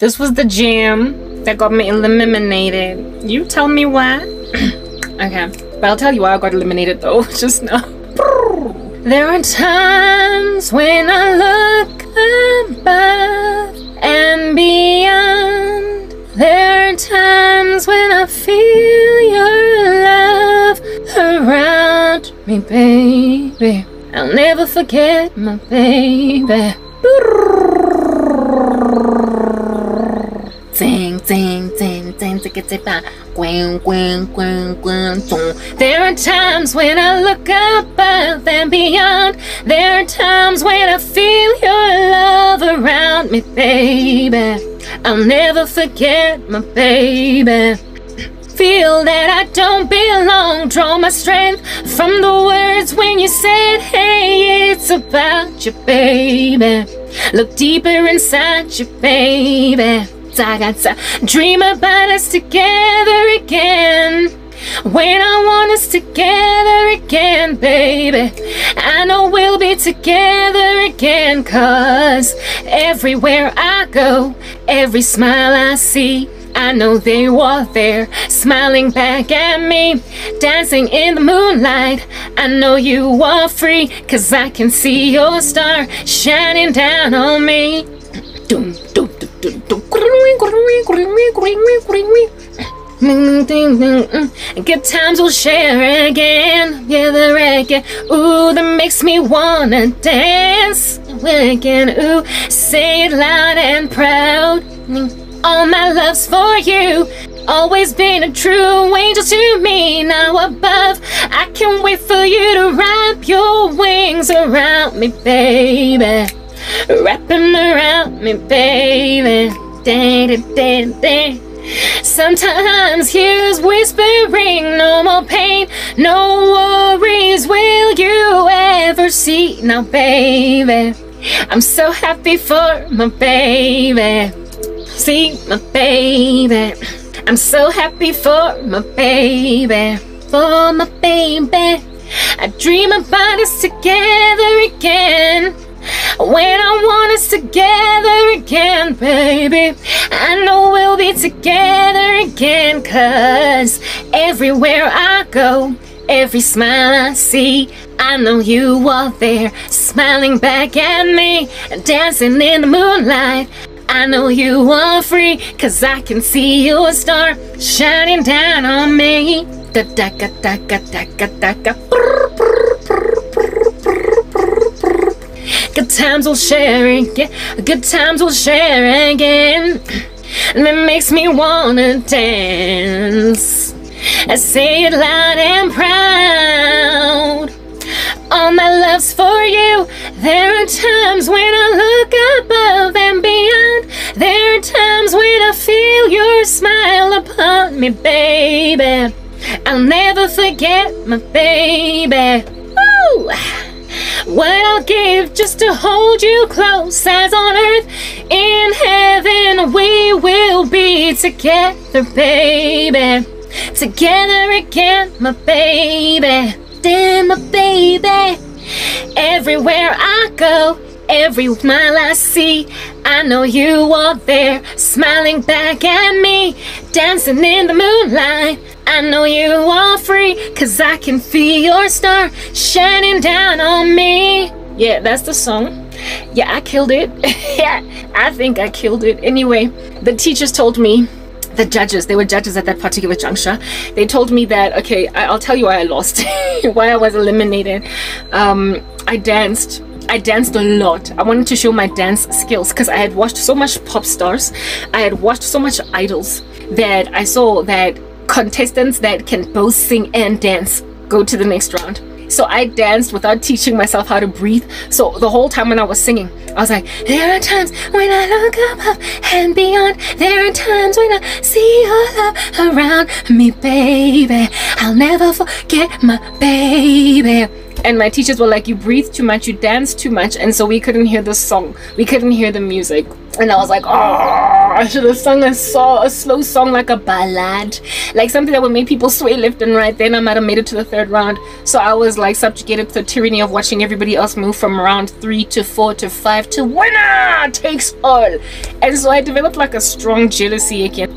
This was the jam that got me eliminated. You tell me why. Okay, but I'll tell you why I got eliminated though, just now. There are times when I look above and beyond. There are times when I feel your love around me, baby. I'll never forget my baby. Ding, ding, ding, ding, there are times when I look above and beyond. There are times when I feel your love around me, baby. I'll never forget my baby. Feel that I don't belong. Draw my strength from the words when you said, hey, it's about you, baby. Look deeper inside you, baby. Dream about us together again. When I want us together again, baby, I know we'll be together again. 'Cause everywhere I go, every smile I see, I know they were there, smiling back at me, dancing in the moonlight. I know you are free, 'cause I can see your star shining down on me. Good times we'll share again. Yeah, the reggae, ooh, that makes me wanna dance again. Ooh, say it loud and proud. All my love's for you, always been a true angel to me. Now above, I can't wait for you to wrap your wings around me, baby. Wrap them around me, baby. Sometimes here's whispering, no more pain, no worries will you ever see. Now, baby, I'm so happy for my baby. See, my baby, I'm so happy for my baby. For my baby, I dream about us together again. When I want us together again, baby, I know we'll be together again. 'Cause everywhere I go, every smile I see, I know you are there, smiling back at me, dancing in the moonlight. I know you are free, 'cause I can see your star shining down on me. Good times we'll share again. Good times we'll share again. And it makes me wanna dance. I say it loud and proud. All my love's for you. There are times when I look above and beyond. There are times when I feel your smile upon me, baby. I'll never forget my baby. Woo! What I'll give just to hold you close, as on earth, in heaven we will be together, baby. Together again, my baby. Then my baby. Everywhere I go, every smile I see, I know you are there, smiling back at me, dancing in the moonlight. I know you are free, 'cause I can feel your star shining down on me. Yeah, that's the song. Yeah, I killed it. Yeah, I think I killed it. Anyway, the teachers told me, the judges, they were judges at that particular juncture, they told me that, okay, I'll tell you why I lost, why I was eliminated. I danced a lot. I wanted to show my dance skills, because I had watched so much pop stars, I had watched so much idols, that I saw that contestants that can both sing and dance go to the next round. So I danced without teaching myself how to breathe. So the whole time when I was singing, I was like, there are times when I look above and beyond. There are times when I see your love around me, baby. I'll never forget my baby. and my teachers were like, you breathe too much, you dance too much, and so we couldn't hear the song, we couldn't hear the music. And I was like, oh, I should have sung a slow song, like a ballad, like something that would make people sway left and right. Then I might have made it to the 3rd round. So I was like subjugated to the tyranny of watching everybody else move from round 3 to 4 to 5 to winner takes all. And so I developed like a strong jealousy again.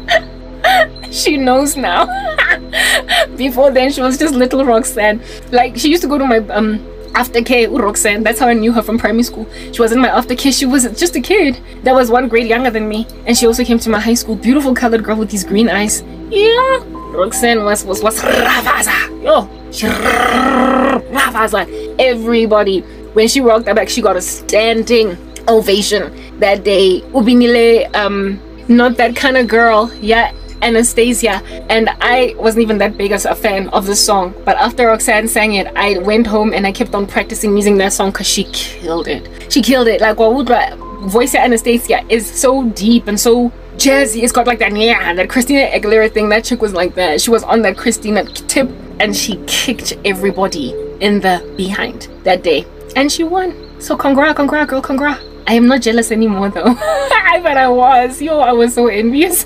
She knows now. Before then she was just little Roxanne. Like, she used to go to my aftercare, Roxanne. That's how I knew her from primary school. She was in my aftercare. She was just a kid that was 1 grade younger than me, and she also came to my high school. Beautiful colored girl with these green eyes. Yeah, Roxanne was Ravaza. Yo, she Ravaza. Everybody, when she walked back, she got a standing ovation that day. Ubinile, not that kind of girl. Yeah, Anastasia. And I wasn't even that big as a fan of the song, but after Roxanne sang it, I went home and I kept on practicing using that song because she killed it. She killed it. Like, Wawudra voice of Anastasia is so deep and so jazzy. It's got like that, yeah, that Christina Aguilera thing. That chick was like that. She was on that Christina tip, and she kicked everybody in the behind that day, and she won. So congrats girl, congrats. I am not jealous anymore though. But I was. Yo, I was so envious.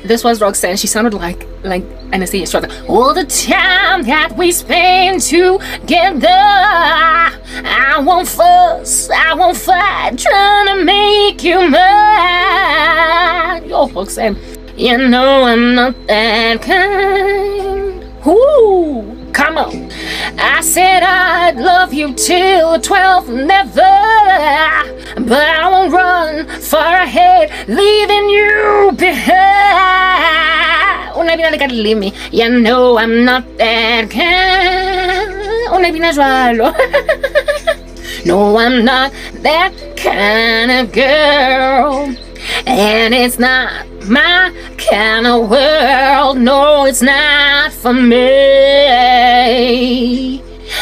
This was Roxanne. She sounded like Anastasia. All the time that we spend together, I won't fuss, I won't fight, trying to make you mine. Yo, Roxanne. You know I'm not that kind. Ooh. Come on. I said I'd love you till 12, never. But I won't run far ahead, leaving you behind. Una vida gotta leave me. You know I'm not that kind. Una vida jalo. No, I'm not that kind of girl. And it's not my kind of world. No, it's not for me.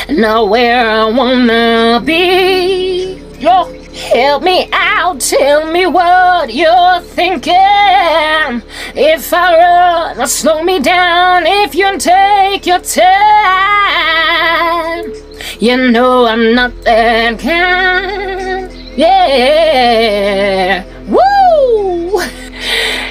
Not where I wanna be. Yo, help me out, tell me what you're thinking. If I run, or slow me down, if you take your time. You know I'm not that kind. Yeah. Woo!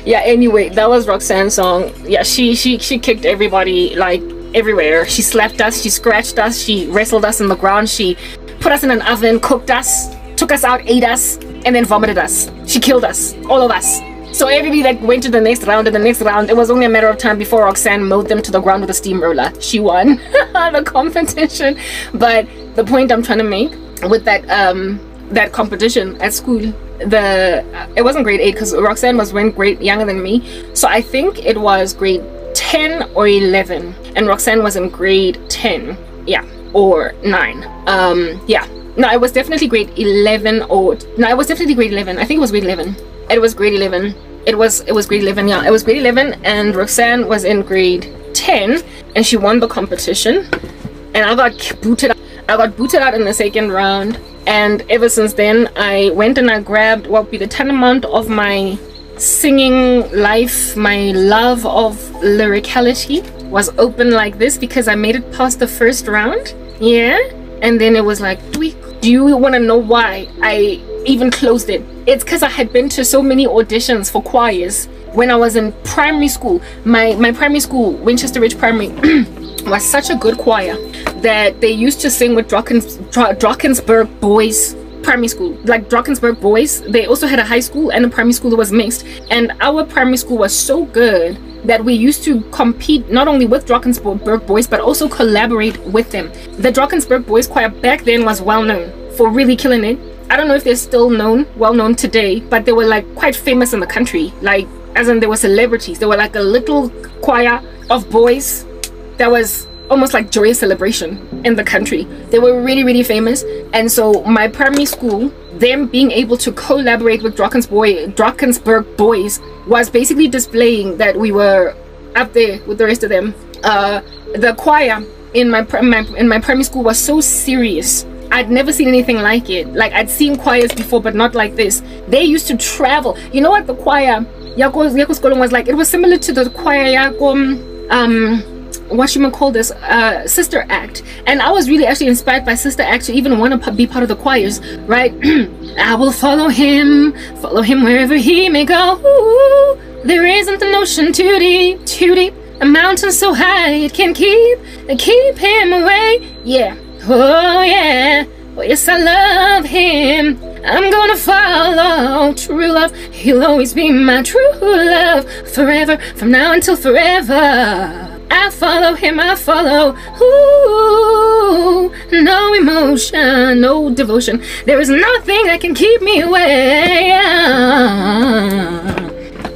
Yeah, anyway, that was Roxanne's song. Yeah, she kicked everybody, like, everywhere. She slapped us, she scratched us, she wrestled us in the ground, she put us in an oven, cooked us, took us out, ate us, and then vomited us. She killed us, all of us. So everybody that went to the next round and the next round, it was only a matter of time before Roxanne mowed them to the ground with a steamroller. She won the competition. But the point I'm trying to make with that that competition at school, it wasn't grade 8 because Roxanne was 1 grade younger than me, so I think it was grade 10 or 11, and Roxanne was in grade 10, yeah, or 9. Yeah, no, it was definitely grade 11, or no, it was definitely grade 11. I think it was grade 11. It was grade 11. It was grade 11. Yeah, it was grade 11, and Roxanne was in grade 10, and she won the competition, and I got booted out in the 2nd round. And ever since then, I went and I grabbed what would be the tantamount of my singing life. My love of lyricality was open like this because I made it past the 1st round. Yeah. And then it was like, tweak. Do you want to know why I even closed it? It's because I had been to so many auditions for choirs when I was in primary school. My primary school, Winchester Ridge Primary, was such a good choir that they used to sing with Drakensberg Boys Primary School. Like Drakensberg Boys, they also had a high school and a primary school that was mixed, and our primary school was so good that we used to compete not only with Drakensberg Boys but also collaborate with them. The Drakensberg Boys choir back then was well known for really killing it. I don't know if they're still well known today, but they were like quite famous in the country, like as in they were celebrities. They were like a little choir of boys that was almost like joyous celebration in the country. They were really famous, and so my primary school, them being able to collaborate with Drakensberg Boys was basically displaying that we were up there with the rest of them. The choir in my primary school was so serious. I'd never seen anything like it. Like, I'd seen choirs before, but not like this. They used to travel. You know what the choir Yako was like? It was similar to the choir Yako Sister Act, and I was really actually inspired by Sister Act to even want to be part of the choirs, right? I will follow him wherever he may go. Ooh, there isn't an ocean too deep, a mountain so high it can keep him away. Yeah, oh yeah, oh yes, I love him. I'm gonna follow true love. He'll always be my true love, forever, from now until forever. I follow him, I follow. Ooh, no emotion, no devotion. There is nothing that can keep me away.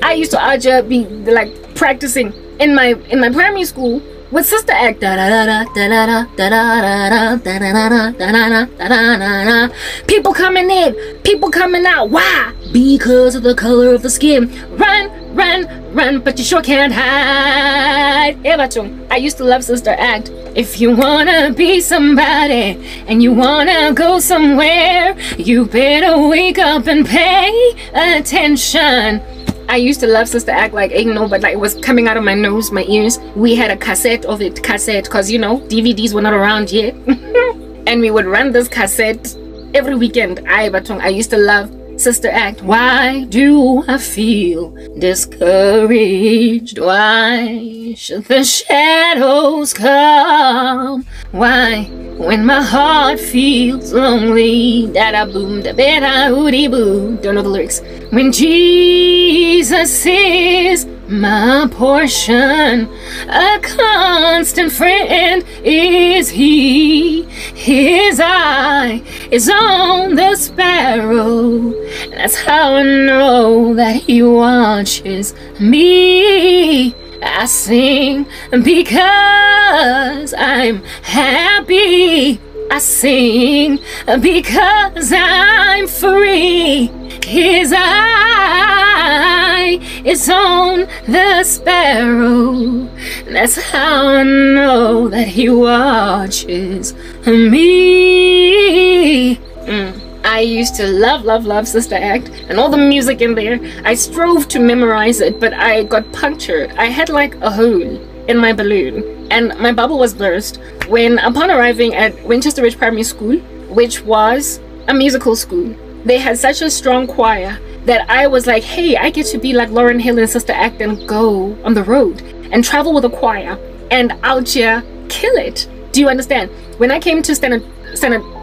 I used to be like practicing in my primary school with Sister Act. People coming in, people coming out. Why? Because of the color of the skin. Run, run, run, but you sure can't hide. I used to love Sister Act. If you wanna be somebody and you wanna go somewhere, you better wake up and pay attention. I used to love Sister Act like, you know, but like it was coming out of my nose, my ears. We had a cassette of it, because, you know, DVDs were not around yet. And we would run this cassette every weekend. I used to love Sister Act. Why do I feel discouraged? Why should the shadows come? Why, when my heart feels lonely, da-da-boom, da-ba-da-oodie-boo. Don't know the lyrics. When Jesus is my portion, a constant friend is he. His eye is on the sparrow. That's how I know that he watches me. I sing because I'm happy. I sing because I'm free. His eye is on the sparrow. That's how I know that he watches me. I used to love Sister Act and all the music in there. I strove to memorize it, but I got punctured. I had like a hole in my balloon and my bubble was burst when, upon arriving at Winchester Ridge Primary School, which was a musical school. They had such a strong choir that I was like, hey, I get to be like Lauryn Hill and Sister Act and go on the road and travel with a choir and out here kill it. Do you understand? When I came to standard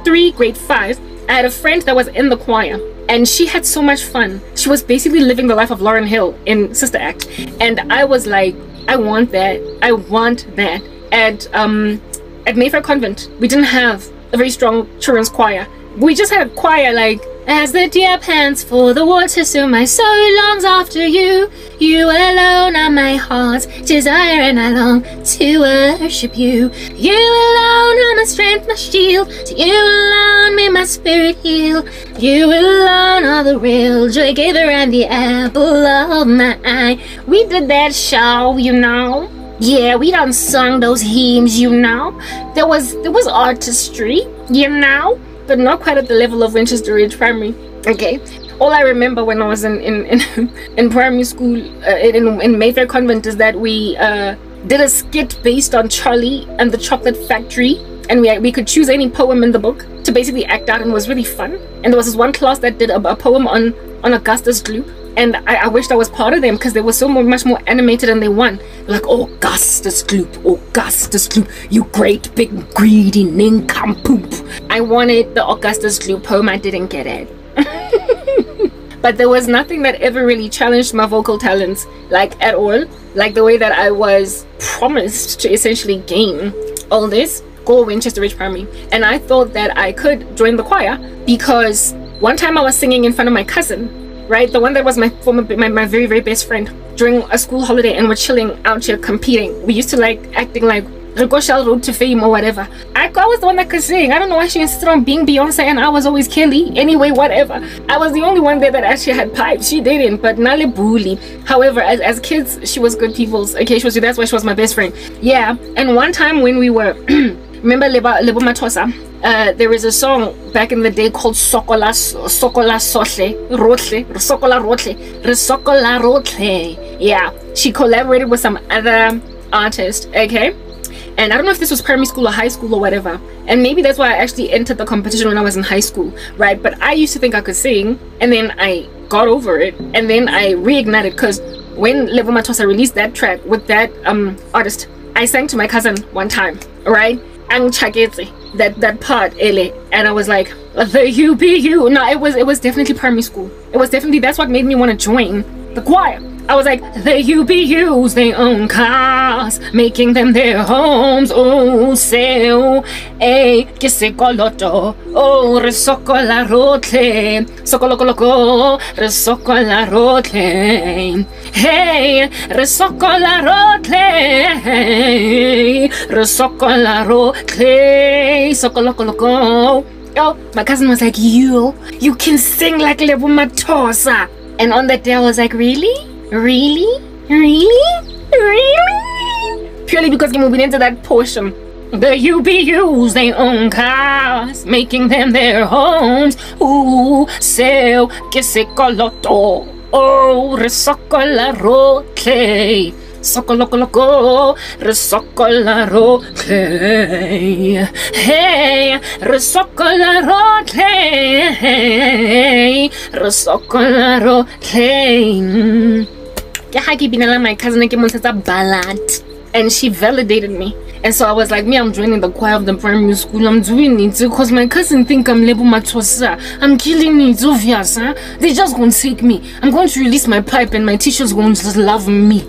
3, grade 5, I had a friend that was in the choir and she had so much fun. She was basically living the life of Lauryn Hill in Sister Act. And I was like, I want that. I want that. At Mayfair Convent, we didn't have a very strong children's choir. We just had a choir like, as the deer pants for the water, so my soul longs after you. You alone are my heart's desire, and I long to worship you. You alone are my strength, my shield. To you alone may my spirit heal. You alone are the real joy giver and the apple of my eye. We did that show, you know. Yeah, we done sung those hymns, you know. There was artistry, you know, but not quite at the level of Winchester Ridge Primary. Okay, all I remember when I was in primary school in Mayfair Convent is that we did a skit based on Charlie and the Chocolate Factory, and we could choose any poem in the book to basically act out, and it was really fun. And there was this one class that did a poem on Augustus Gloop, and I wished I was part of them because they were so much more animated, and they won. They're like, oh, Augustus Gloop, you great big greedy nincompoop. I wanted the Augustus Gloop poem, I didn't get it. But there was nothing that ever really challenged my vocal talents, like at all, like the way that I was promised to essentially gain all this. Go Winchester Ridge Primary. And I thought that I could join the choir because one time I was singing in front of my cousin, right, the one that was my very, very best friend, during a school holiday, and we're chilling out here competing. We used to like acting like Ricochelle Road to Fame or whatever. I was the one that could sing. I don't know why she insisted on being Beyonce and I was always Kelly. Anyway, whatever. I was the only one there that actually had pipes. She didn't, but Nale Bully. However, as kids, she was good people's. Okay, that's why she was my best friend. Yeah, and one time when we were remember Lebo Matosa? There is a song back in the day called Sokola Rotle. Yeah, she collaborated with some other artist, okay? And I don't know if this was primary school or high school or whatever, and maybe that's why I actually entered the competition when I was in high school, right? But I used to think I could sing, and then I got over it, and then I reignited, because when Lebo Mathosa released that track with that artist, I sang to my cousin one time, right? Ang Chagetse, that part, Ele, and I was like, the you be you. No, it was definitely primary school. It was definitely, that's what made me want to join the choir. I was like, they UBUs, they own cars, making them their homes. Oh, seo, que se coloto, oh, resoko la rotle, sokolo loco, resoko la rotle, hey, resoko la rotle, resoko la rotle, sokolo loco. Yo, my cousin was like, you can sing like Lebo Mathosa. And on that day, I was like, really? Really? Purely because we're moving into that portion. The UBUs, they own cars, making them their homes. Ooh, sell, que se coloto. Oh, resoko la rotle. Soko loco loco, resoko la rotle. Hey, resoko la rotle. Hey, resoko la rotle. My cousin came on a ballad, and she validated me. And so I was like, I'm joining the choir of the primary school. I'm doing it because my cousin think I'm Lebo Mathosa. I'm killing it, obvious, huh? They just gonna take me. I'm going to release my pipe, and my teacher's going to just love me.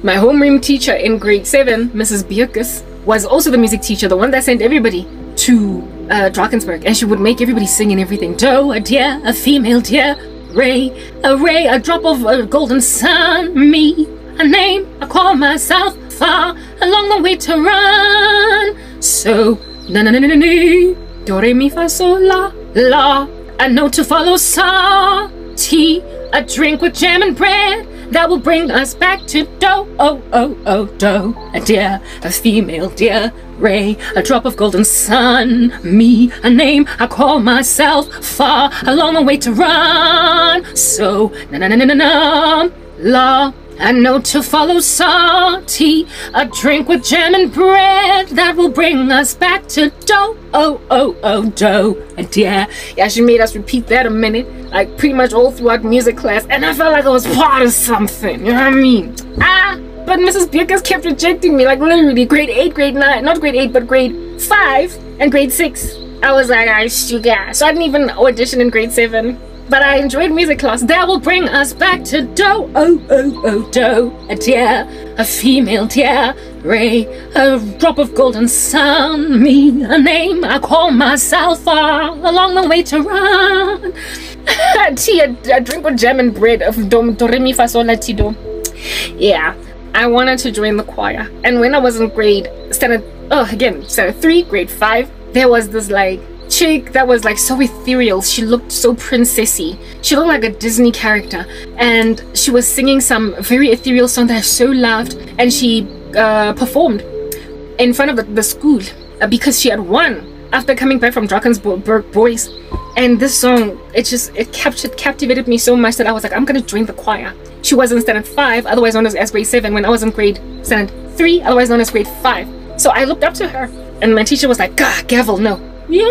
My homeroom teacher in grade 7, Mrs. Bierkus, was also the music teacher, the one that sent everybody to Drakensberg, and she would make everybody sing and everything. Doe, a deer, a female deer, ray, a drop of a golden sun, me, a name, I call myself, far along the way to run. So, na na na na na, do re mi fa sol la la, a note to follow, sa, tea, a drink with jam and bread that will bring us back to dough. Oh, oh, oh, dough. A deer, a female deer, ray, a drop of golden sun, me, a name, I call myself, far along the way to run. So, na na na na na na, la, a note to follow, salty, a drink with jam and bread that will bring us back to dough. Oh, oh, oh, dough. And yeah, she made us repeat that a minute, like pretty much all throughout music class, and I felt like I was part of something, you know what I mean? But Mrs. Bierkus kept rejecting me, like literally grade 8, grade 9, not grade 8, but grade 5 and grade 6. I was like, sugar. So I didn't even audition in grade 7. But I enjoyed music class. That will bring us back to dough. Oh, oh, oh, dough. A deer, a female deer, ray, a drop of golden sun, me, a name, I call myself, far along the way to run. Tea, a drink with jam and bread of do re mi fa sol la ti do. Yeah, I wanted to join the choir. And when I was in standard 3, grade 5, there was this like chick that was like so ethereal. She looked so princessy. She looked like a Disney character, and she was singing some very ethereal song that I so loved, and she performed in front of the school because she had won after coming back from Drakensberg Boys. And this song, it captivated me so much that I was like, I'm gonna join the choir. She was in standard 5, otherwise known as grade 7, when I was in standard 3, otherwise known as grade 5. So I looked up to her, and my teacher was like, Gavel, no. Yeah,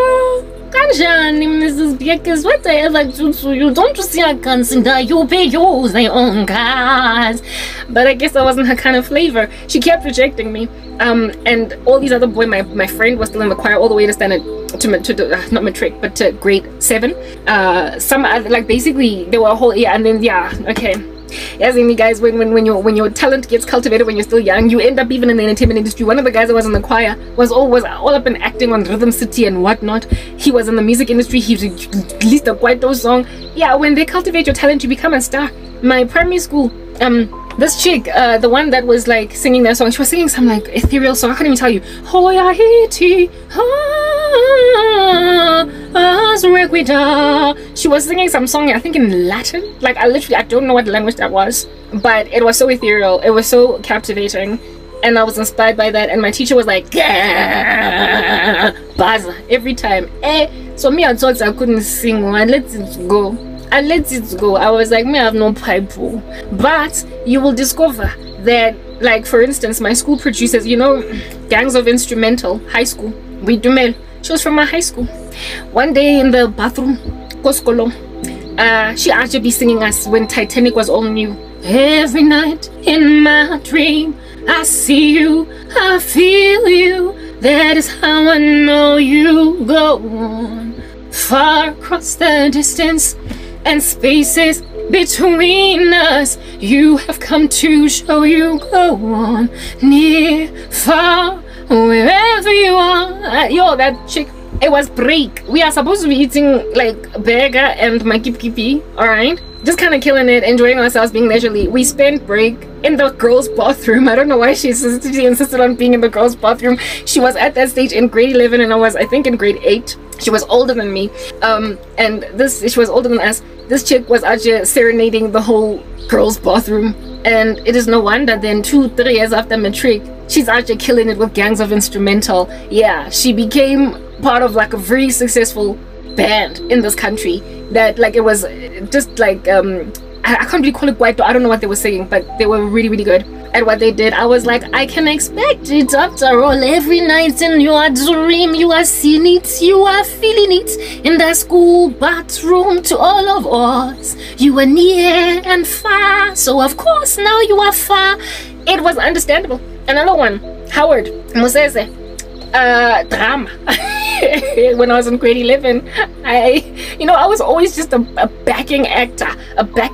kanjani, Mrs. Bierkus, what the hell I do to you? Don't you see I can sing that you pay yours, they own cars? But I guess that wasn't her kind of flavor. She kept rejecting me. And all these other boys, my friend was still in the choir all the way to standard, not matric, but to grade 7. Some like basically they were a whole year, and then okay. Yes, me guys, when your talent gets cultivated when you're still young, you end up even in the entertainment industry. One of the guys that was in the choir was all up in acting on Rhythm City and whatnot. He was in the music industry. He released a Kwaito song. Yeah, when they cultivate your talent, you become a star. My primary school, this chick, the one that was like singing that song, she was singing some like ethereal song. I can't even tell you. She was singing some song, I think in Latin. Like I don't know what language that was, but it was so ethereal. It was so captivating, and I was inspired by that. And my teacher was like, buzz every time. So me, I thought I couldn't sing. Let's go. I let it go. I was like, me, I have no pipe. But you will discover that, like, for instance, my school produces, you know, Gangs of Instrumental, high school. We do mail. She was from my high school. One day in the bathroom, Koskolo, she actually be singing us when Titanic was all new. Every night in my dream, I see you, I feel you. That is how I know you go on. Far across the distance and spaces between us, you have come to show you go on. Near, far, wherever you are. Yo, that chick, it was break. We are supposed to be eating like burger and my kipi, alright? Just kind of killing it, enjoying ourselves, being leisurely. We spent break in the girls' bathroom. I don't know why she insisted on being in the girls' bathroom. She was at that stage in grade 11 and I was, I think, in grade 8. She was older than me. And she was older than us. This chick was actually serenading the whole girls' bathroom. And it is no wonder then 2-3 years after matric, she's actually killing it with Gangs of Instrumental. Yeah, she became part of like a very successful band in this country that, like, it was just like I can't really call it white, I don't know what they were saying, but they were really, really good at what they did. I was like, I can expect it after all. Every night in your dream, you are seeing it, you are feeling it in the school bathroom. To all of us, you were near and far, so of course now you are far. It was understandable. Another one, Howard Mosese, drama. When I was in grade 11, I was always just a backing actor,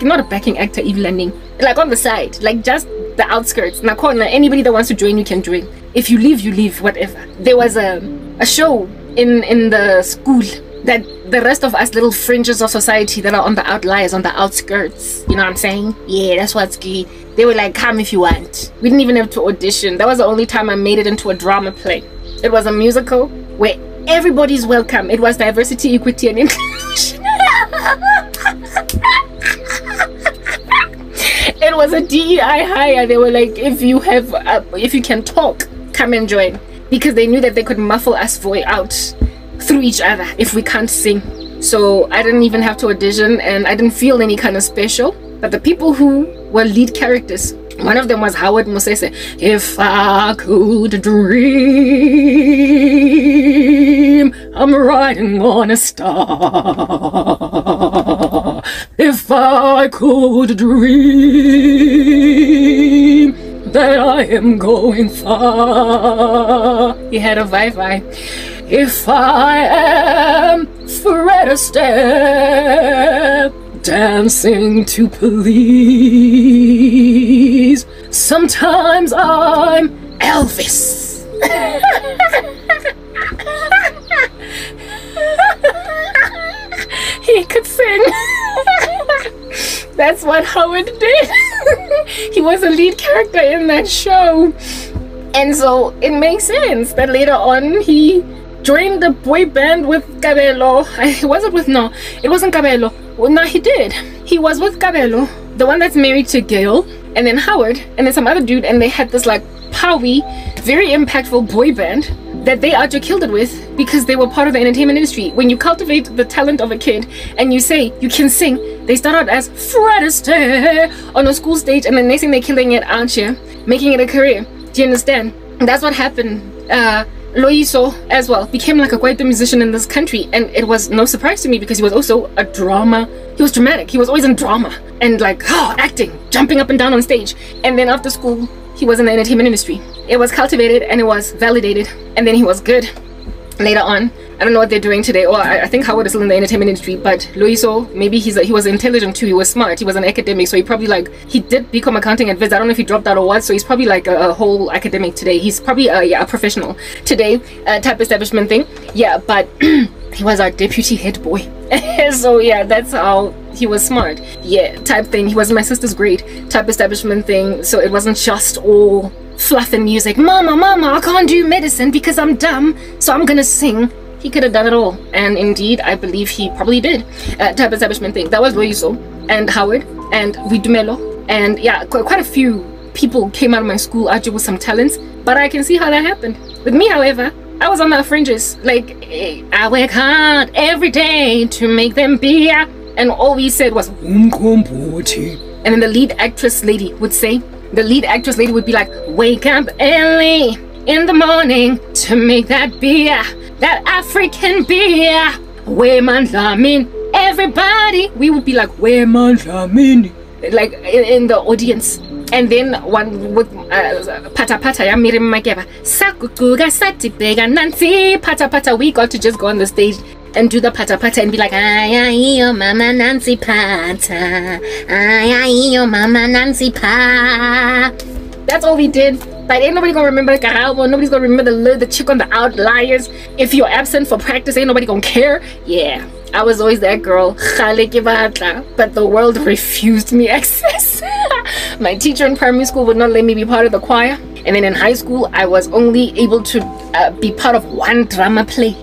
not a backing actor, even landing, like on the side, like just the outskirts. Now, anybody that wants to join, you can join. If you leave, you leave, whatever. There was a show in the school that the rest of us little fringes of society that are on the outliers, on the outskirts, you know what I'm saying? Yeah, that's what's good. They were like, come if you want. We didn't even have to audition. That was the only time I made it into a drama play. It was a musical where everybody's welcome. It was diversity, equity, and inclusion. It was a DEI hire. They were like, if you can talk, come and join, because they knew that they could muffle us voice out through each other if we can't sing. So I didn't even have to audition, and I didn't feel any kind of special. But the people who were lead characters, one of them was Howard Mosese. If I could dream, I'm riding on a star. If I could dream that I am going far. He had a vibe. If I am Fred Astaire, dancing to please. Sometimes I'm Elvis. He could sing. That's what Howard did. He was a lead character in that show. And so it makes sense that later on he joined the boy band with Kabelo. It wasn't Kabelo. Well, no, he did. He was with Kabelo, the one that's married to Gail, and then Howard, and then some other dude, and they had this like Powie, very impactful boy band that they actually killed it with because they were part of the entertainment industry. When you cultivate the talent of a kid and you say you can sing, they start out as Fred Astaire on a school stage, and the next thing they're killing it out here, making it a career. Do you understand? That's what happened. Loyiso as well became like a quite the musician in this country, and it was no surprise to me because he was also a drama. He was dramatic. He was always in drama and like acting, jumping up and down on stage. And then after school, he was in the entertainment industry. It was cultivated and it was validated, and then he was good later on. I don't know what they're doing today. Or I think Howard is still in the entertainment industry, but Loyiso, maybe he was intelligent too. He was smart. He was an academic, so he probably he did become accounting at Viz. I don't know if he dropped out or what. So he's probably like a whole academic today. He's probably a professional today, type establishment thing. Yeah, but he was our deputy head boy. So yeah, that's how he was smart. Yeah, type thing. He was in my sister's grade, type establishment thing. So it wasn't just all fluff and music. Mama, I can't do medicine because I'm dumb, so I'm gonna sing. He could have done it all, and indeed I believe he probably did. Type establishment thing. That was Loyiso and Howard and Vidumelo, and yeah, quite a few people came out of my school actually with some talents, but I can see how that happened. With me, however, I was on the fringes. Like, I work hard every day to make them be and all we said was umqombothi. And then the lead actress lady would be like, wake up early in the morning to make that beer, that African beer. Where mandlamin, everybody. We would be like, where mandlamin, like in the audience. And then one with pata pata ya Miriam Makeba, sakukuga satibega nansi pata pata. We got to just go on the stage and do the pata pata and be like, ay yo mama Nancy pata, ay yo mama Nancy pa. That's all we did. But ain't nobody gonna remember Karabo. Nobody's gonna remember the chick on the Outliers. If you're absent for practice, ain't nobody gonna care. Yeah, I was always that girl. But the world refused me access. My teacher in primary school would not let me be part of the choir. And then in high school, I was only able to be part of one drama play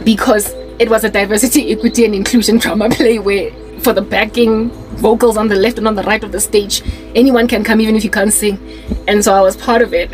because it was a diversity, equity, and inclusion drama play where for the backing vocals on the left and on the right of the stage, anyone can come even if you can't sing. And so I was part of it.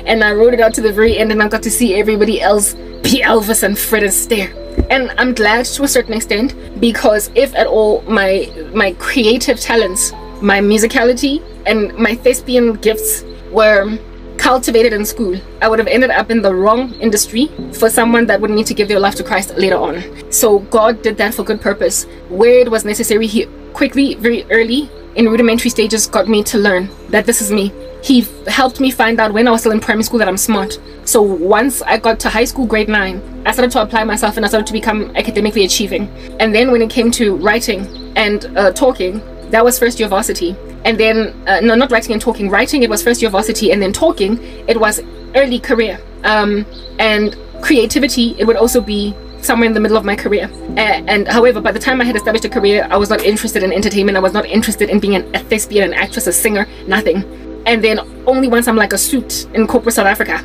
And I wrote it out to the very end, and I got to see everybody else be Elvis and Fred Astaire. And I'm glad to a certain extent, because if at all my creative talents, my musicality and my thespian gifts were cultivated in school, I would have ended up in the wrong industry for someone that would need to give their life to Christ later on. So God did that for good purpose. Where it was necessary, He quickly, very early, in rudimentary stages, got me to learn that this is me. He helped me find out when I was still in primary school that I'm smart. So once I got to high school, grade 9, I started to apply myself and I started to become academically achieving. And then when it came to writing and talking, that was first year varsity. And then, no, not writing and talking. Writing, it was first year varsity. And then talking, it was early career. And creativity, it would also be somewhere in the middle of my career. And however, by the time I had established a career, I was not interested in entertainment. I was not interested in being a thespian, an actress, a singer, nothing. And then only once I'm like a suit in corporate South Africa,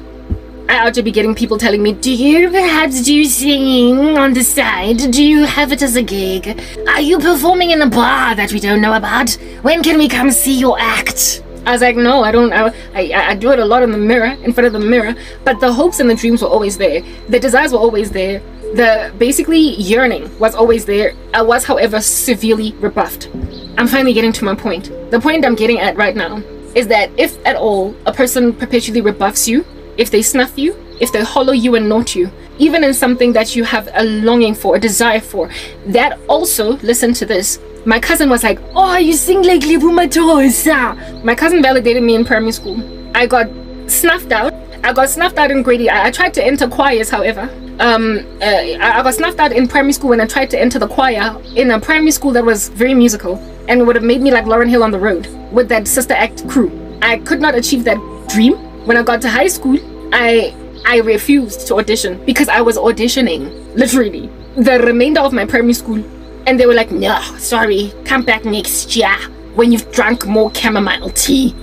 I ought to be getting people telling me, do you perhaps do singing on the side? Do you have it as a gig? Are you performing in a bar that we don't know about? When can we come see your act? I was like, no, I don't. I do it a lot in the mirror, in front of the mirror. But the hopes and the dreams were always there. The desires were always there. The basically yearning was always there. I was, however, severely rebuffed. I'm finally getting to my point. The point I'm getting at right now is that if at all a person perpetually rebuffs you, if they snuff you, if they hollow you and note you, even in something that you have a longing for, a desire for, that also, listen to this, my cousin was like, oh, you sing like Lebu Matosa. My cousin validated me in primary school. I got snuffed out. I got snuffed out in grade 8. I tried to enter choirs, however. I got snuffed out in primary school when I tried to enter the choir in a primary school that was very musical and would have made me like Lauryn Hill on the road with that sister act crew. I could not achieve that dream. When I got to high school, I refused to audition because I was auditioning literally the remainder of my primary school, and they were like, no, sorry, come back next year when you've drunk more chamomile tea.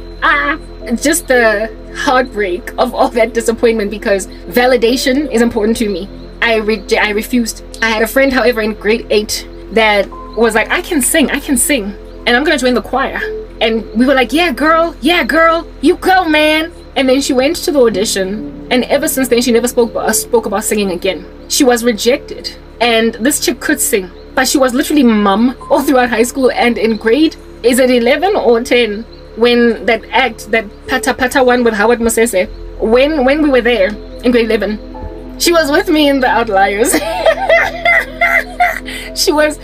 Just the heartbreak of all that disappointment, because validation is important to me. I refused. I had a friend, however, in grade 8 that was like, I can sing, and I'm gonna join the choir. And we were like, yeah girl, you go, man. And then she went to the audition, and ever since then she never spoke about singing again. She was rejected. And this chick could sing, but she was literally mum all throughout high school. And in grade, is it 11 or 10, when that act, that Pata Pata one with Howard Mosese, when we were there in grade 11, she was with me in the Outliers. she was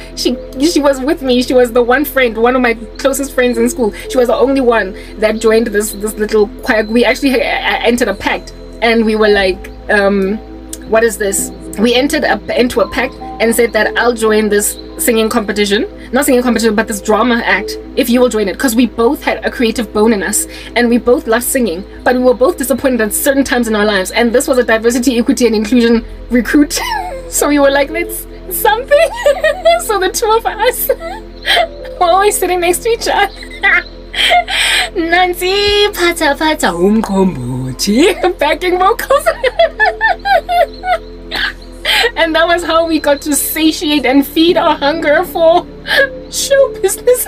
with me. She was the one friend, one of my closest friends in school. She was the only one that joined this little choir. We actually entered a pact, and we were like, what is this? We entered into a pact and said that I'll join this singing competition, not singing competition, but this drama act, if you will join it, because we both had a creative bone in us and we both loved singing, but we were both disappointed at certain times in our lives, and this was a diversity, equity, and inclusion recruit. So we were like, let's something. So the two of us were always sitting next to each other. Nancy Pata Pata umqombothi, backing vocals. And that was how we got to satiate and feed our hunger for show business.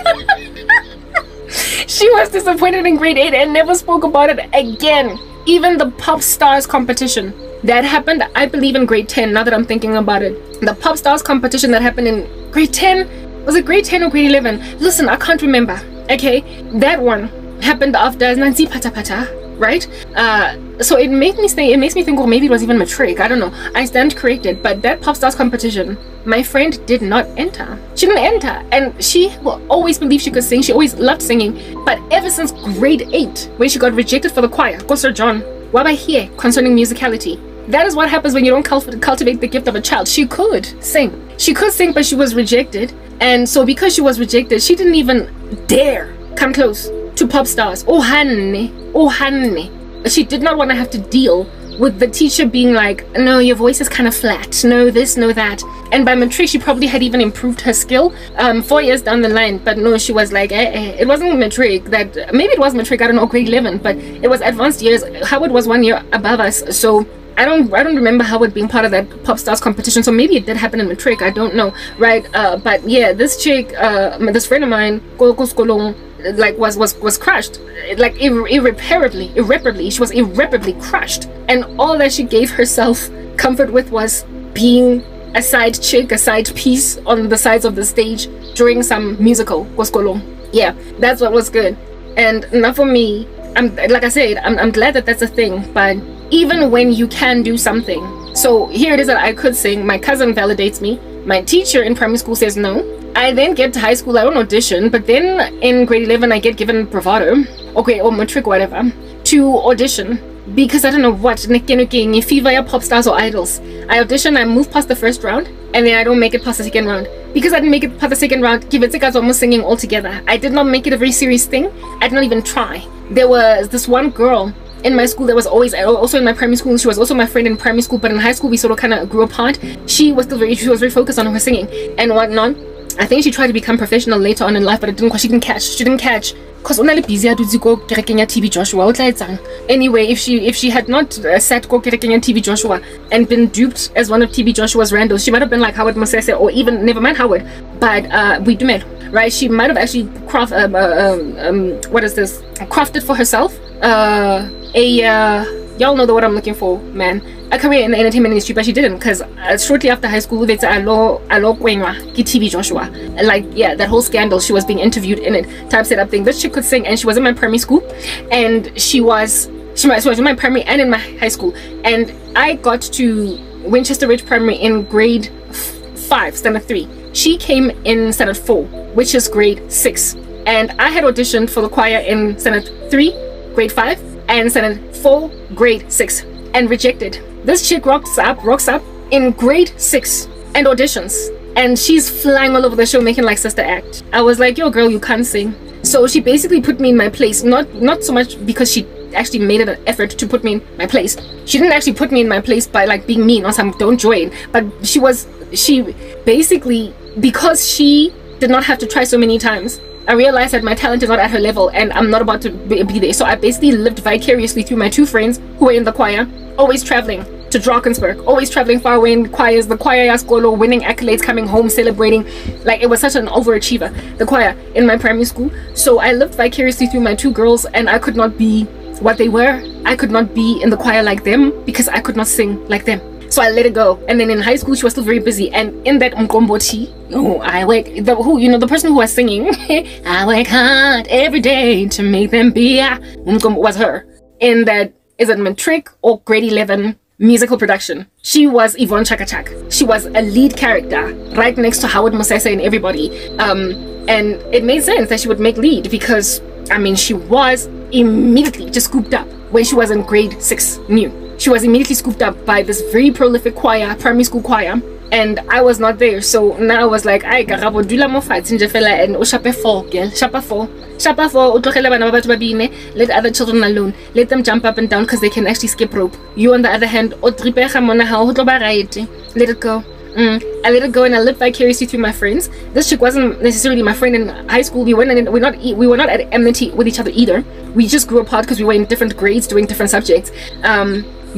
She was disappointed in grade 8 and never spoke about it again. Even the Pop Stars competition that happened, I believe, in grade 10, now that I'm thinking about it. The Pop Stars competition that happened in grade 10, Was it grade 10 or grade 11? Listen, I can't remember. Okay, that one happened after Nancy Pata Pata, right? So it makes me think, or maybe it was even matric, I don't know. I stand corrected, but that pop stars competition, my friend did not enter. She didn't enter, and she will always believe she could sing. She always loved singing, but ever since grade 8, when she got rejected for the choir, go Sir John, what I hear concerning musicality. That is what happens when you don't cultivate the gift of a child. She could sing. She could sing, but she was rejected. And so because she was rejected, she didn't even dare come close to pop stars. Oh, honey. Oh, honey. She did not want to have to deal with the teacher being like, no, your voice is kind of flat. No this, no that. And by matric, she probably had even improved her skill 4 years down the line. But no, she was like, It wasn't matric. That maybe it was matric, I don't know, grade 11. But it was advanced years. Howard was 1 year above us. So I don't remember Howard being part of that pop stars competition, so maybe it did happen in matric, I don't know, right? But yeah, this chick, this friend of mine, like was crushed, like irreparably. She was irreparably crushed, and all that she gave herself comfort with was being a side chick, a side piece on the sides of the stage during some musical. Yeah, that's what was good. And not for me. Like I said, I'm glad that that's a thing, but even when you can do something, so here it is that I could sing, my cousin validates me, my teacher in primary school says no, I then get to high school, I don't audition, but then in grade 11 I get given bravado, okay, or matric, whatever, to audition, because I don't know what, fever, pop stars or idols. I audition, I move past the first round, and then I don't make it past the second round. Because I didn't make it past the second round, give it to guys almost singing all together. I did not make it a very serious thing. I did not even try. There was this one girl in my school that was always, also in my primary school, she was also my friend in primary school, but in high school we sort of kind of grew apart. She was very focused on her singing and whatnot. I think she tried to become professional later on in life, but it didn't, because she didn't catch. Because only busy TV Joshua. Anyway, if she had not sat go TV Joshua and been duped as one of TV Joshua's randos, she might have been like Howard Mosese, or even never mind Howard, but we do met, right? She might have actually crafted for herself y'all know the word I'm looking for, man, a career in the entertainment industry, but she didn't, because shortly after high school, they said TV Joshua, like, yeah, that whole scandal, she was being interviewed in it, type setup thing. This chick could sing, and she was in my primary school, and she was in my primary and in my high school, and I got to Winchester Ridge Primary in grade 5, standard 3. She came in standard 4, which is grade 6, and I had auditioned for the choir in standard 3, grade 5, and standard 4, grade 6, and rejected. This chick rocks up in grade 6 and auditions, and she's flying all over the show making like Sister Act. I was like, yo girl, you can't sing. So she basically put me in my place, not so much because she actually made an effort to put me in my place. She didn't actually put me in my place by like being mean or some don't join, but she basically, because she did not have to try so many times, I realized that my talent is not at her level and I'm not about to be there. So I basically lived vicariously through my two friends who were in the choir, always traveling to Drakensberg, always traveling far away in choirs, the choir Yaskolo, winning accolades, coming home, celebrating. Like, it was such an overachiever, the choir in my primary school. So I lived vicariously through my two girls, and I could not be what they were. I could not be in the choir like them because I could not sing like them. So I let it go. And then in high school, she was still very busy. And in that Mkomboti, the person who was singing, I work hard every day to make them be, was her. In that, is it matric or grade 11 musical production? She was Yvonne Chakachak. She was a lead character right next to Howard Mosese and everybody. And it made sense that she would make lead because, I mean, she was immediately just scooped up when she was in grade 6 new. She was immediately scooped up by this very prolific choir, primary school choir, and I was not there. So now I was like, I karabo dula mo fatshe nje fela and o shape 4, girl, shape 4. Shape 4, o tlogele bana ba batho ba bine, let other children alone. Let them jump up and down because they can actually skip rope. You on the other hand, o tripega mona ha o tlo ba right. Let it go. I let it go and I lived vicariously through my friends. This chick wasn't necessarily my friend in high school. We were not at enmity with each other either. We just grew apart because we were in different grades doing different subjects.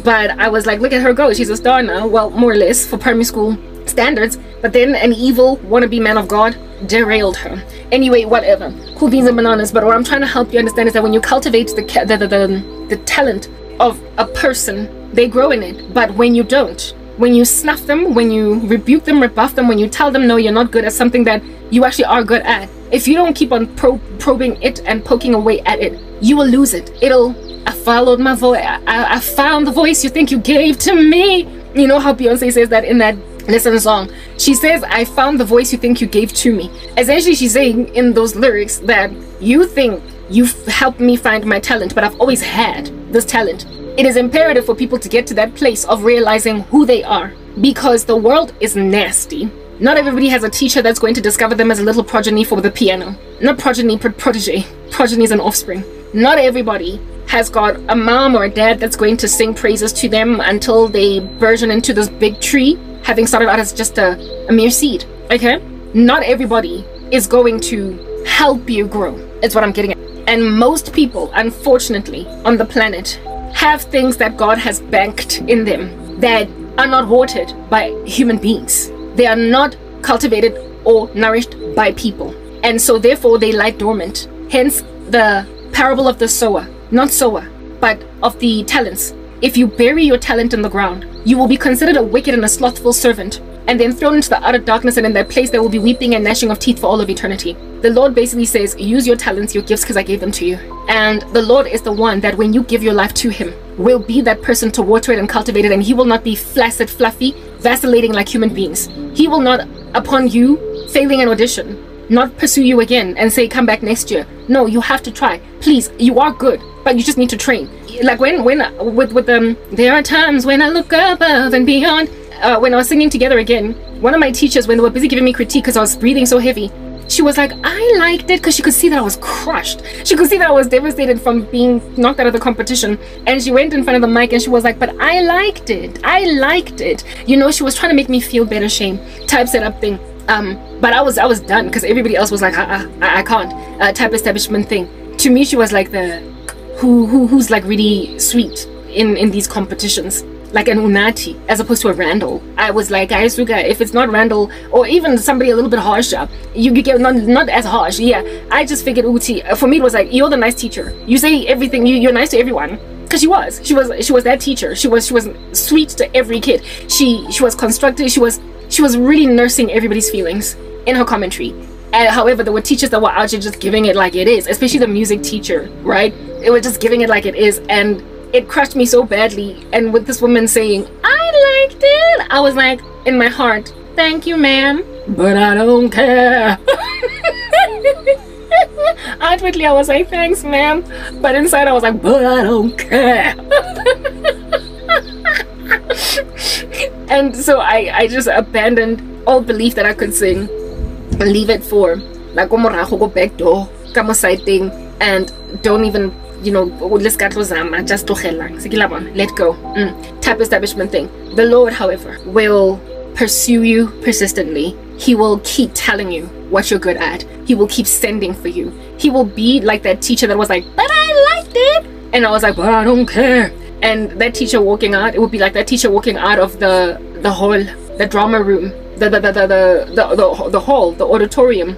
But I was like, look at her go, she's a star now. Well, more or less for primary school standards. But then an evil wannabe man of God derailed her. Anyway, whatever, cool beans and bananas. But what I'm trying to help you understand is that when you cultivate the talent of a person, they grow in it. But when you don't, when you snuff them, when you rebuke them, rebuff them, when you tell them no, you're not good at something that you actually are good at. If you don't keep on probing it and poking away at it, you will lose it. I followed my voice. I found the voice you think you gave to me. You know how Beyonce says that in that Listen song? She says, I found the voice you think you gave to me. Essentially, she's saying in those lyrics that you think you've helped me find my talent, but I've always had this talent. It is imperative for people to get to that place of realizing who they are, because the world is nasty. Not everybody has a teacher that's going to discover them as a little progeny for the piano. Not progeny, but protege. Progeny is an offspring. Not everybody has got a mom or a dad that's going to sing praises to them until they burgeon into this big tree, having started out as just a mere seed. Okay? Not everybody is going to help you grow, is what I'm getting at. And most people, unfortunately, on the planet have things that God has banked in them that are not watered by human beings. They are not cultivated or nourished by people. And so therefore they lie dormant. Hence the parable of the sower. Not sower, but of the talents. If you bury your talent in the ground, you will be considered a wicked and a slothful servant, and then thrown into the utter darkness, and in that place there will be weeping and gnashing of teeth for all of eternity. The Lord basically says, use your talents, your gifts, because I gave them to you. And the Lord is the one that when you give your life to him, will be that person to water it and cultivate it, and he will not be flaccid, fluffy, vacillating like human beings. He will not, upon you failing an audition, not pursue you again and say come back next year. No, you have to try. Please, you are good, but you just need to train. Like there are times when I look above and beyond. When I was singing Together Again, one of my teachers, when they were busy giving me critique because I was breathing so heavy, she was like, I liked it, because she could see that I was crushed. She could see that I was devastated from being knocked out of the competition. And she went in front of the mic and she was like, but I liked it. I liked it. You know, she was trying to make me feel better, shame, typesetup thing. But I was done, because everybody else was like, I can't, type establishment thing. To me, she was like the who's like really sweet in these competitions, like an Unati as opposed to a Randall. I was like, if it's not Randall or even somebody a little bit harsher, you get not as harsh. Yeah, I just figured Uti. For me, it was like, you're the nice teacher. You say everything. You're nice to everyone. Because she was that teacher. She was sweet to every kid. She was constructive. She was really nursing everybody's feelings in her commentary. However, there were teachers that were out here just giving it like it is, especially the music teacher, right? It was just giving it like it is, and it crushed me so badly. And with this woman saying, I liked it, I was like, in my heart, thank you, ma'am, but I don't care. Outwardly, I was like, thanks, ma'am, but inside I was like, but I don't care. And so I just abandoned all belief that I could sing, leave it for like go back door, come side thing, and don't even, you know, let's get just let go. Type establishment thing. The Lord, however, will pursue you persistently. He will keep telling you what you're good at. He will keep sending for you. He will be like that teacher that was like, but I liked it, and I was like, but I don't care. And that teacher walking out, it would be like that teacher walking out of the hall, the drama room, the hall, the auditorium.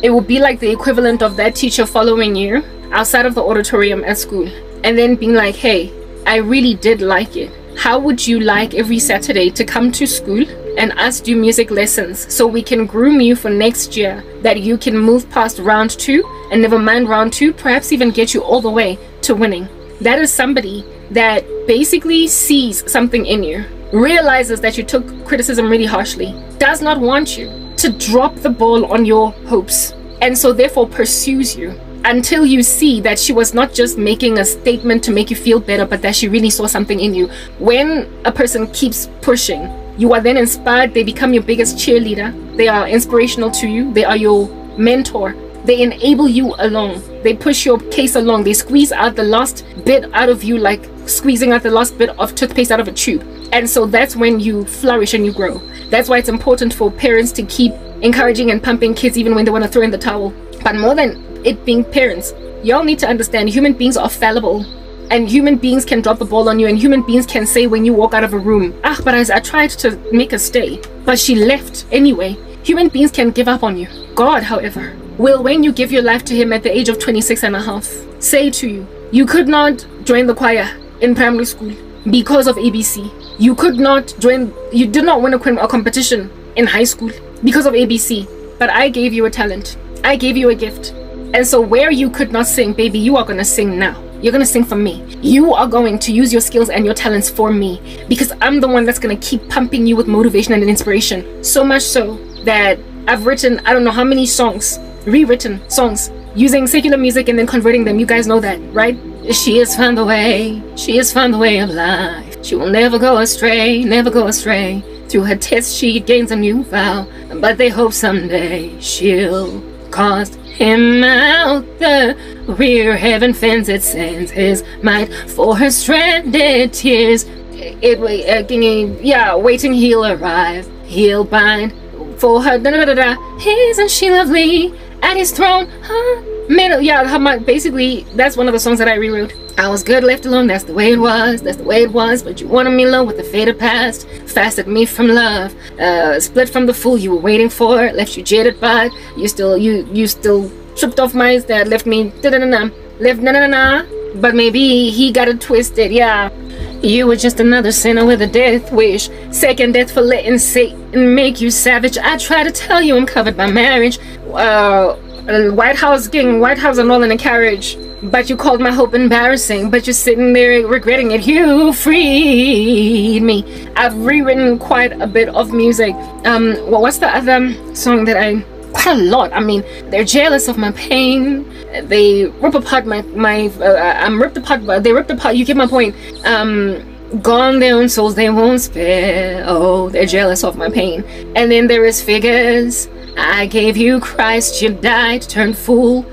It would be like the equivalent of that teacher following you outside of the auditorium at school, and then being like, hey, I really did like it. How would you like every Saturday to come to school and us do music lessons so we can groom you for next year, that you can move past round 2 and never mind round 2, perhaps even get you all the way to winning. That is somebody that basically sees something in you, realizes that you took criticism really harshly, does not want you to drop the ball on your hopes, and so therefore pursues you until you see that she was not just making a statement to make you feel better, but that she really saw something in you. When a person keeps pushing, you are then inspired. They become your biggest cheerleader. They are inspirational to you. They are your mentor. They enable you along. They push your case along. They squeeze out the last bit out of you, like squeezing out the last bit of toothpaste out of a tube. And so that's when you flourish and you grow. That's why it's important for parents to keep encouraging and pumping kids even when they want to throw in the towel. But more than it being parents, y'all need to understand human beings are fallible, and human beings can drop the ball on you, and human beings can say when you walk out of a room, but I tried to make her stay, but she left anyway. Human beings can give up on you. God, however, will, when you give your life to him at the age of 26 and a half, say to you, you could not join the choir in primary school because of ABC. You did not win a competition in high school because of ABC. but I gave you a talent. I gave you a gift. And so where you could not sing, baby, you are gonna sing now. You're gonna sing for me. You are going to use your skills and your talents for me, because I'm the one that's gonna keep pumping you with motivation and inspiration. So much so that I've written, I don't know how many songs, rewritten songs, using secular music and then converting them. You guys know that, right? She has found the way. She has found the way of life. She will never go astray, never go astray. Through her tests she gains a new vow, but they hope someday she'll cast him out the rear. Heaven fends, it sends his might for her stranded tears. Waiting he'll arrive, he'll bind for her. Isn't she lovely at his throne? Basically, that's one of the songs that I rewrote. I was good left alone, that's the way it was, that's the way it was. But you wanted me low with the faded past, fasted me from love, split from the fool you were waiting for, left you jaded, but you still tripped off my that left me but maybe he got it twisted. Yeah, you were just another sinner with a death wish, second death for letting Satan make you savage. I try to tell you I'm covered by marriage, White House and all in a carriage, but you called my hope embarrassing. But you're sitting there regretting it. You freed me. I've rewritten quite a bit of music. What's the other song that quite a lot. I mean, they're jealous of my pain. They rip apart I'm ripped apart. They ripped apart. You get my point. Gone their own souls they won't spare. Oh, they're jealous of my pain. And then there is Figures. I gave you Christ, you died, turned fool,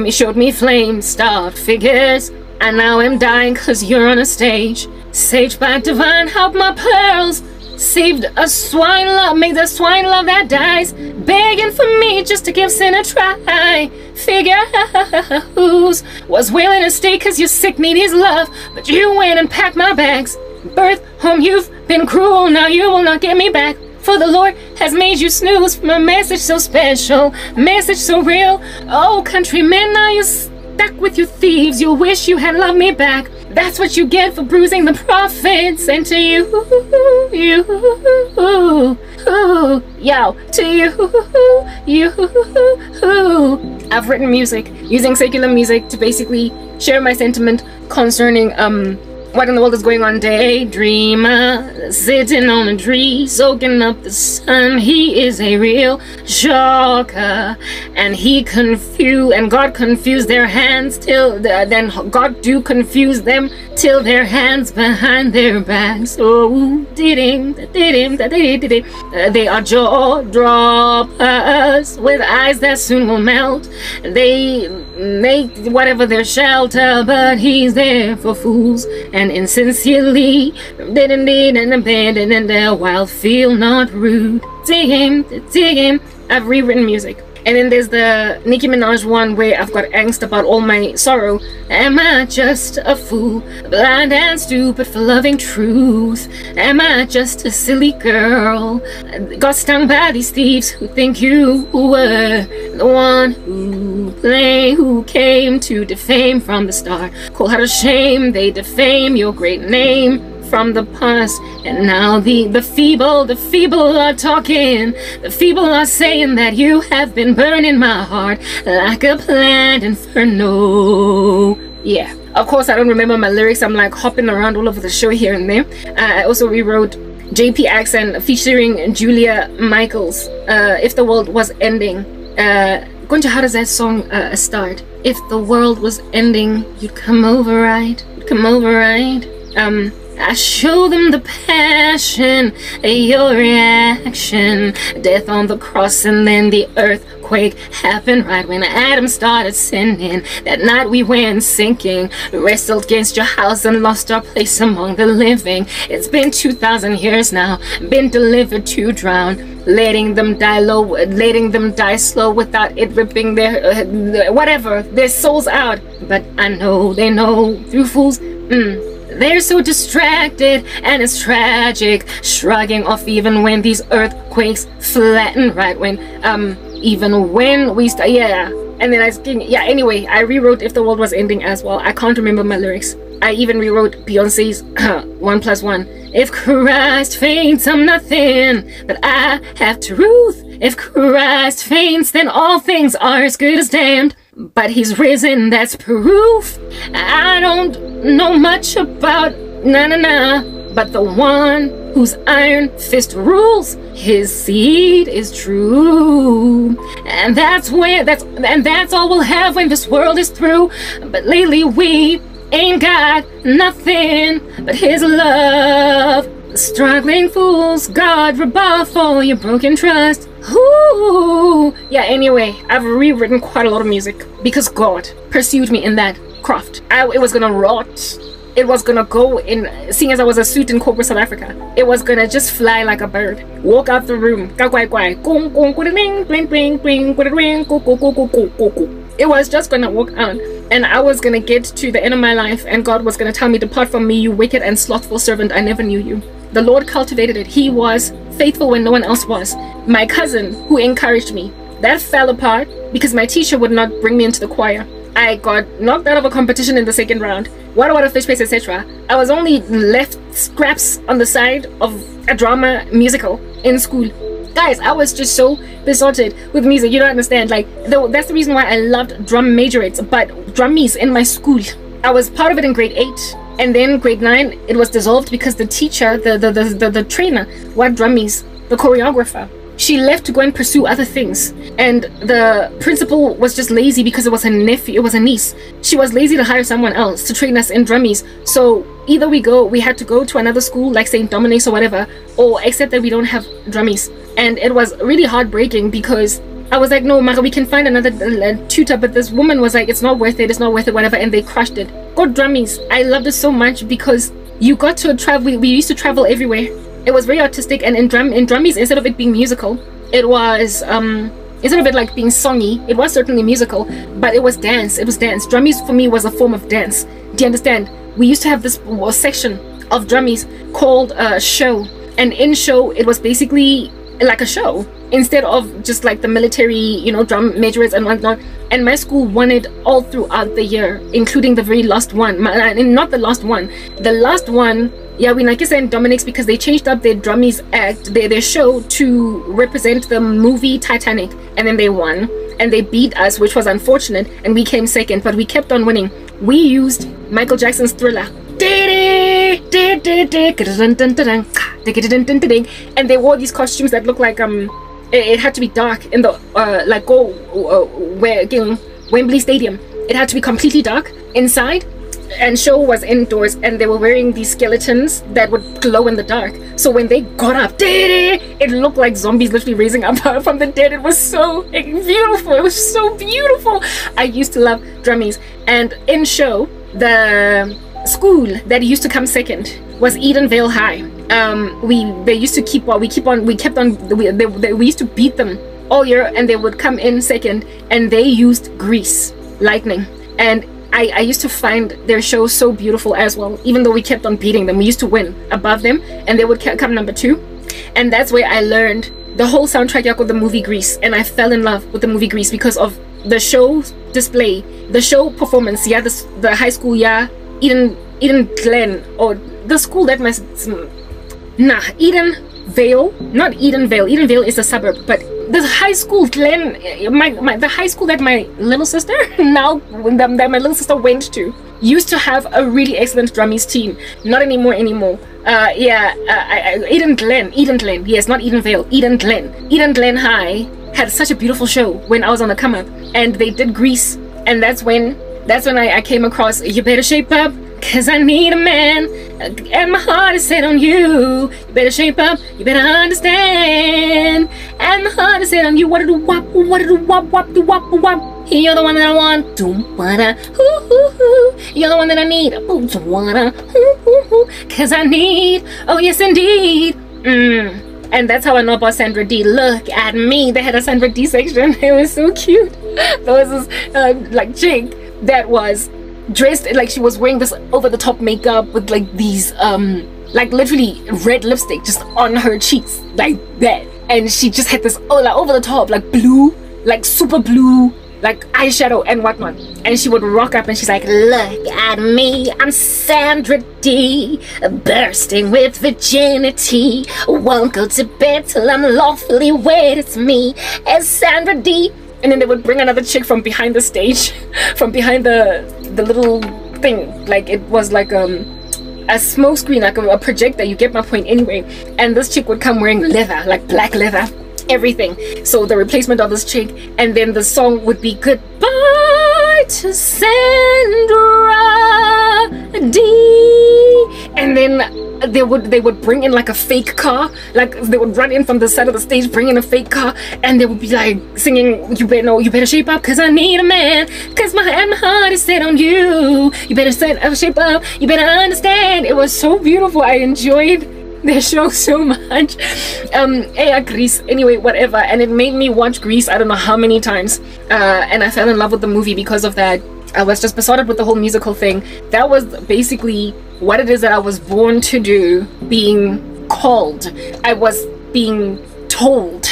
showed me flames, starved Figures, and now I'm dying cause you're on a stage, saved by divine help, my pearls, saved a swine love, made the swine love that dies, begging for me just to give sin a try. Figures was willing to stay cause your sick need his love, but you went and packed my bags, birth, home, you've been cruel, now you will not get me back. For the Lord has made you snooze from a message so special, message so real. Oh, countrymen, now you're stuck with your thieves. You'll wish you had loved me back. That's what you get for bruising the prophets. And to you, I've written music using secular music to basically share my sentiment concerning what in the world is going on. Daydreamer, sitting on a tree, soaking up the sun. He is a real shocker, and God confused their hands till then God do confuse them till their hands behind their backs. Oh, they are jaw droppers with eyes that soon will melt. They make whatever their shelter, but he's there for fools and insincerely and abandoned while feel not rude. Dig him. I've rewritten music. And then there's the Nicki Minaj one where I've got angst about all my sorrow. Am I just a fool, blind and stupid for loving truth? Am I just a silly girl, got stung by these thieves who think you were the one who came to defame from the start? Call her a shame, they defame your great name from the past, and now the feeble are talking. The feeble are saying that you have been burning my heart like a planned inferno. Yeah, of course I don't remember my lyrics. I'm like hopping around all over the show here and there. I also rewrote JP Accent featuring Julia Michaels, If the World Was Ending. Gunja, how does that song start? If the world was ending, you'd come over, right? You'd come over, right? I show them the passion, your reaction, death on the cross, and then the earthquake happened right when Adam started sinning. That night we went sinking, wrestled against your house and lost our place among the living. It's been 2,000 years now, been delivered to drown, letting them die low, letting them die slow without it ripping their their souls out. But I know they know through fools. They're so distracted, and it's tragic, shrugging off even when these earthquakes flatten right when even when we start. Yeah, and then anyway, I rewrote If the World Was Ending as well. I can't remember my lyrics. I even rewrote Beyonce's 1+1. If Christ faints, I'm nothing, but I have truth If Christ faints, then all things are as good as damned. But he's risen, that's proof. I don't know much about but the one whose iron fist rules, his seed is true. And that's all we'll have when this world is through. But lately we ain't got nothing but his love. Struggling fools, God rebuff all your broken trust. Ooh. Yeah, anyway, I've rewritten quite a lot of music because God pursued me in that craft. It was gonna rot. It was gonna go in, seeing as I was a suit in corporate South Africa, it was gonna just fly like a bird, walk out the room. It was just gonna walk out, and I was gonna get to the end of my life, and God was gonna tell me, depart from me, you wicked and slothful servant, I never knew you. The Lord cultivated it. He was faithful when no one else was. My cousin, who encouraged me, that fell apart because my teacher would not bring me into the choir. I got knocked out of a competition in the second round. Water, fish paste, etc. I was only left scraps on the side of a drama musical in school. Guys, I was just so besotted with music. You don't understand. Like, that's the reason why I loved drum majorates, but drummies in my school. I was part of it in grade 8, and then grade 9 it was dissolved because the teacher, the trainer, what drummies, the choreographer, she left to go and pursue other things, and the principal was just lazy because it was a nephew, it was a niece. She was lazy to hire someone else to train us in drummies. So either we had to go to another school like St. Dominic's or whatever, or except that we don't have drummies. And it was really heartbreaking because I was like, no, Mara, we can find another tutor, but this woman was like, it's not worth it, whatever, and they crushed it. God, drummies, I loved it so much because you got to travel. We used to travel everywhere. It was very artistic, and in drummies, instead of it being musical, it was instead of it like being songy, it was certainly musical, but it was dance. It was dance. Drummies for me was a form of dance. Do you understand? We used to have this section of drummies called show, and in show it was basically like a show instead of just like the military, you know, drum majorates and whatnot. And my school won it all throughout the year, including the very last one. Not the last one, the last one. Yeah, we like St. Dominic's because they changed up their drummies act, their show, to represent the movie Titanic, and then they won and they beat us, which was unfortunate, and we came second, but we kept on winning. We used Michael Jackson's Thriller, and they wore these costumes that looked like it had to be dark in the Wembley Stadium. It had to be completely dark inside, and show was indoors, and they were wearing these skeletons that would glow in the dark. So when they got up, it looked like zombies literally raising up from the dead. It was so beautiful. It was so beautiful. I used to love drummies. And in show, the school that used to come second was Edenvale High. We used to beat them all year, and they would come in second, and they used Grease Lightning, and I used to find their show so beautiful as well. Even though we kept on beating them, we used to win above them, and they would come number 2. And that's where I learned the whole soundtrack of the movie Grease, and I fell in love with the movie Grease because of the show display, the show performance. Yeah, the high school, yeah, Eden Glen, or the school that Edenvale, not Edenvale. Edenvale is a suburb, but the high school, Glen, the high school that my little sister that my little sister went to, used to have a really excellent drummies team. Not anymore. Eden Glen, yes, not Edenvale, Eden Glen High had such a beautiful show when I was on the come up, and they did Grease, and that's when I came across You Better Shape Up, 'cause I need a man, and my heart is set on you. You better shape up, you better understand, and my heart is set on you. What do wop, do wop. You're the one that I want, you're the one that I need, 'cause I need, oh yes indeed. And that's how I know about Sandra D. Look at me. They had a Sandra D section. It was so cute. There was this like chick that was dressed like she was wearing this over-the-top makeup with like these like literally red lipstick just on her cheeks like that, and she just had this like over-the-top like blue, like super blue like eyeshadow and whatnot, and she would rock up and she's like, look at me, I'm Sandra D, bursting with virginity, won't go to bed till I'm lawfully wed, it's me, as Sandra D. And then they would bring another chick from behind the stage, from behind the little thing, like it was like a smoke screen, like a projector, you get my point anyway. And this chick would come wearing leather, like black leather, everything. So the replacement of this chick, and then the song would be Goodbye to Sandra D. And then they would bring in like a fake car, like they would run in from the side of the stage, bring in a fake car, and they would be like singing, you better shape up, cause I need a man, cause my heart is set on you, you better shape up, you better understand. It was so beautiful. I enjoyed their show so much. Grease, anyway, whatever. And it made me watch Grease I don't know how many times, and I fell in love with the movie because of that. I was just besotted with the whole musical thing. That was basically what it is that I was born to do, being called. I was being told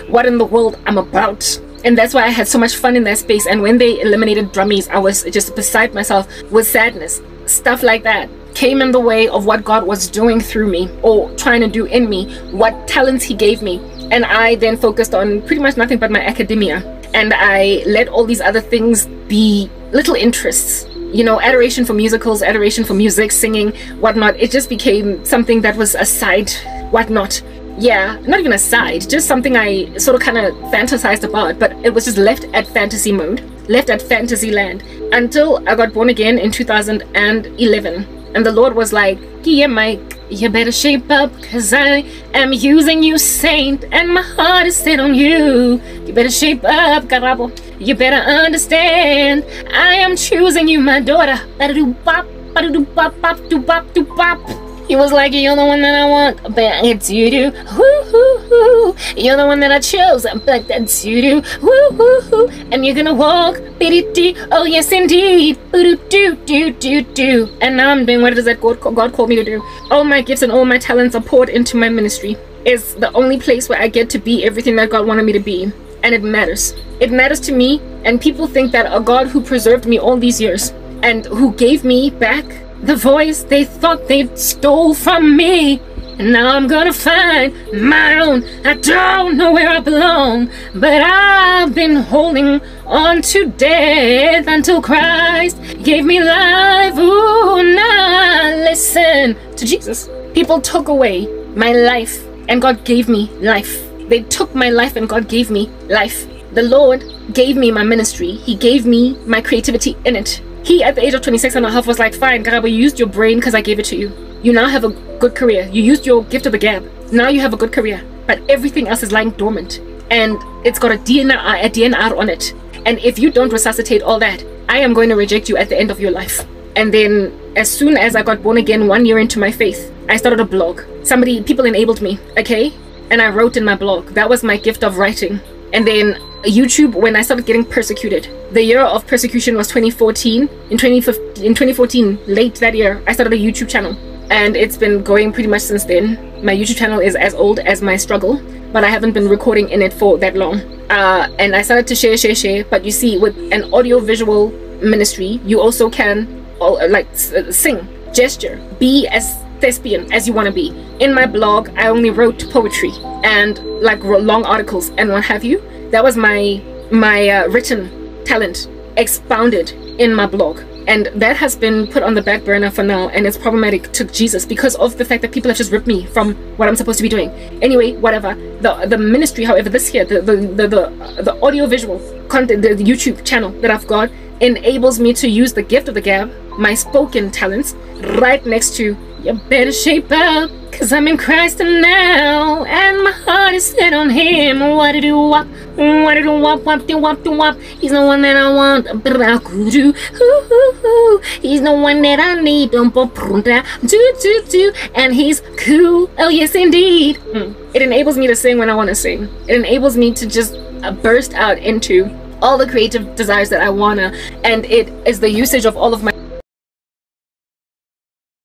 what in the world I'm about. And that's why I had so much fun in that space. And when they eliminated drummies, I was just beside myself with sadness. Stuff like that came in the way of what God was doing through me, or trying to do in me, what talents he gave me. And I then focused on pretty much nothing but my academia. And I let all these other things be little interests, you know, adoration for musicals, adoration for music, singing, whatnot. It just became something that was a side, whatnot. Yeah, not even a side, just something I sort of kind of fantasized about, but it was just left at fantasy mode, left at fantasy land, until I got born again in 2011. And the Lord was like, yeah, Mike, you better shape up, cause I am using you, saint, and my heart is set on you. You better shape up, Garabo. You better understand, I am choosing you, my daughter. He was like, you're the one that I want, but it's you do. Woo-hoo-hoo. You're the one that I chose, but that's you do. Woo-hoo-hoo. And you're gonna walk, biddy-dee. Oh yes indeed. Do-do-do-do-do. And now I'm doing what it is that God called me to do. All my gifts and all my talents are poured into my ministry. It's the only place where I get to be everything that God wanted me to be. And it matters. It matters to me, and people think that a God who preserved me all these years and who gave me back the voice they thought they stole from me, and now I'm gonna find my own. I don't know where I belong, but I've been holding on to death until Christ gave me life. Ooh, now listen to Jesus. People took away my life and God gave me life. They took my life and God gave me life. The Lord gave me my ministry. He gave me my creativity in it. He, at the age of 26 and a half, was like, fine, Garabo, you used your brain because I gave it to you. You now have a good career. You used your gift of the gab. Now you have a good career. But everything else is lying dormant. And it's got a DNR on it. And if you don't resuscitate all that, I am going to reject you at the end of your life. And then as soon as I got born again, 1 year into my faith, I started a blog. People enabled me, okay? And I wrote in my blog. That was my gift of writing. And then YouTube, when I started getting persecuted, the year of persecution was 2014. In 2014, late that year, I started a YouTube channel, and it's been going pretty much since then. My YouTube channel is as old as my struggle, but I haven't been recording in it for that long. And I started to share, but you see, with an audio-visual ministry, you also can sing, gesture, be as thespian as you want to be. In my blog, I only wrote poetry and like long articles and what have you. That was my written talent expounded in my blog, and that has been put on the back burner for now, and it's problematic to Jesus because of the fact that people have just ripped me from what I'm supposed to be doing. Anyway, whatever. The ministry, however, this here, the audio visual content, the YouTube channel that I've got, enables me to use the gift of the gab, my spoken talents, right next to you better shape up, cause I'm in Christ now, and my heart is set on him. What do do wop, wop do wop. He's the one that I want, but I could do. He's the one that I need, do, and he's cool. Oh yes indeed. It enables me to sing when I want to sing. It enables me to just burst out into all the creative desires that I wanna, and it is the usage of all of my